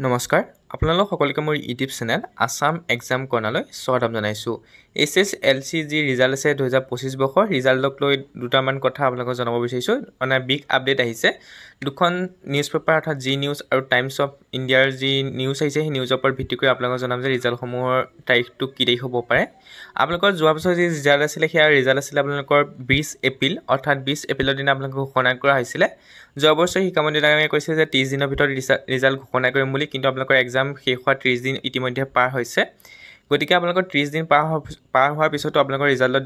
নমস্কাৰ আপোনালোক সকলোকে মোৰ ইউটিউব চেনেল আসাম এক্সাম কৰ্ণাৰলৈ স্বাগতম জনাইছোঁ SSLC যি ৰিজাল্ট আছে 2025 বৰ্ষৰ ৰিজাল্টক লৈ দুটামান কথা আপোনালোকক জনাব বিচাৰিছোঁ মানে বিগ আপডেট আহিছে দুখন নিউজ পেপাৰ অৰ্থাৎ জি নিউজ আৰু টাইমছ অফ ইণ্ডিয়াৰ যি নিউজ আহিছে সেই নিউজৰ ওপৰত ভিত্তি কৰি আপোনালোকক জনাম যে ৰিজাল্টসমূহৰ তাৰিখটো কি তাৰিখ হ'ব পাৰে আপোনালোকৰ যোৱা বছৰ যি ৰিজাল্ট আছিলে সেয়া ৰিজাল্ট আছিলে আপোনালোকৰ 20 এপ্ৰিল অৰ্থাৎ 20 এপ্ৰিলৰ দিনা আপোনালোকক ঘোষণা কৰা হৈছিলে যোৱা বছৰ শিক্ষামন্ত্ৰী ডাঙৰীয়াই কৈছে যে 30 দিনৰ ভিতৰত ৰিজাল্ট ঘোষণা কৰিম বুলি কিন্তু আপোনালোকৰ এক্সাম শেষ হোৱা 30 দিন ইতিমধ্যে পাৰ হৈছে গতিকে আপোনালোকৰ 30 দিন পাৰ হোৱাৰ পিছতো আপোনালোকৰ ৰিজাল্টৰ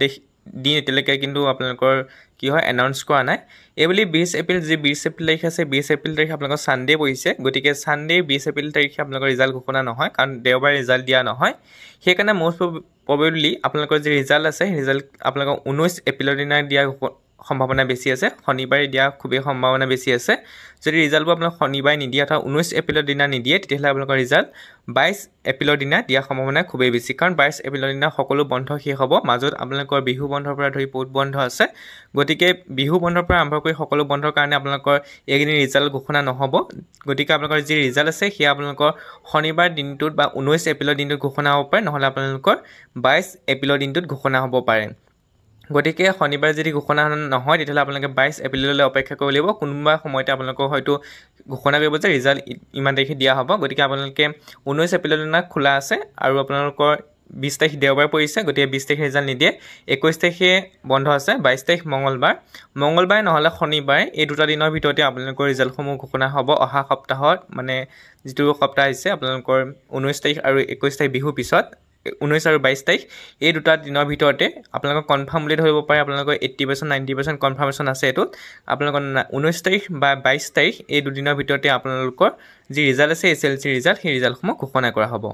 দিন এতিয়ালৈকে কিন্তু আপোনালোকৰ কি হয় এনাউন্স কৰা নাই এইবুলি 20 এপ্ৰিল যি 20 এপ্ৰিল তাৰিখ আছে 20 এপ্ৰিল তাৰিখ আপোনালোকৰ সানডে পৰিছে গতিকে সানডে 20 এপ্ৰিল তাৰিখে আপোনালোকৰ ৰিজাল্ট ঘোষণা নহয় কাৰণ দেওবাৰে ৰিজাল্ট দিয়া নহয় সেইকাৰণে মোষ্ট প্ৰবেবলি আপোনালোকৰ যি ৰিজাল্ট আছে ৰিজাল্ট আপোনালোকৰ 19 এপ্ৰিলৰ দিনা দিয়া সম্ভাৱনা বেছি আছে শনিবাৰে দিয়া খুবেই সম্ভাৱনা বেছি আছে যদি ৰিজাল্টবোৰ আপোনালোক শনিবাৰে নিদিয়ে অথবা 19 এপ্ৰিলৰ দিনা নিদিয়ে তেতিয়াহ'লে আপোনালোকৰ ৰিজাল্ট 22 এপ্ৰিলৰ দিনা দিয়া সম্ভাৱনা খুবেই বেছি কাৰণ 22 এপ্ৰিলৰ দিনা সকলো বন্ধ শেষ হ'ব মাজত আপোনালোকৰ বিহু বন্ধৰ পৰা ধৰি বহুত বন্ধ আছে গতিকে বিহু বন্ধৰ পৰা আৰম্ভ কৰি সকলো বন্ধৰ কাৰণে আপোনালোকৰ এইকেইদিন ৰিজাল্ট ঘোষণা নহ'ব গতিকে আপোনালোকৰ যি ৰিজাল্ট আছে সেয়া আপোনালোকৰ শনিবাৰ দিনটোত বা 19 এপ্ৰিলৰ দিনটোত ঘোষণা হ'ব পাৰে নহ'লে আপোনালোকৰ 22 এপ্ৰিলৰ দিনটোত ঘোষণা হ'ব পাৰে গতিকে শনিবাৰে যদি ঘোষণা নহয় তেতিয়াহ'লে আপোনালোকে 22 এপ্ৰিললৈ অপেক্ষা কৰিব লাগিব কোনোবা সময়তে আপোনালোকক হয়তো ঘোষণা কৰিব যে ৰিজাল্ট ইমান তাৰিখে দিয়া হ'ব গতিকে আপোনালোকে 19 এপ্ৰিলৰ দিনা খোলা আছে আৰু আপোনালোকৰ 20 তাৰিখ দেওবাৰ পৰিছে গতিকে 20 তাৰিখে ৰিজাল্ট নিদিয়ে 21 তাৰিখে বন্ধ আছে 22 তাৰিখ মঙ্গলবাৰ নহ'লে শনিবাৰ এই দুটা দিনৰ ভিতৰতে আপোনালোকৰ ৰিজাল্টসমূহ ঘোষণা হ'ব অহা সপ্তাহত মানে যিটো সপ্তাহ আহিছে আপোনালোকৰ 19 তাৰিখ আৰু 21 তাৰিখ বিহুৰ পিছত 19 আৰু 22 তাৰিখ এই দুটা দিনৰ ভিতৰতে আপোনালোকৰ কনফাৰ্ম বুলি ধৰিব পাৰে আপোনালোকৰ 80% 90% কনফাৰ্মেশ্যন আছে এটোত আপোনালোকৰ 19 তাৰিখ বা 22 তাৰিখ এই দুদিনৰ ভিতৰতে আপোনালোকৰ যি ৰিজাল্ট আছে SSLC ৰিজাল্ট সেই ৰিজাল্টসমূহ ঘোষণা কৰা হ'ব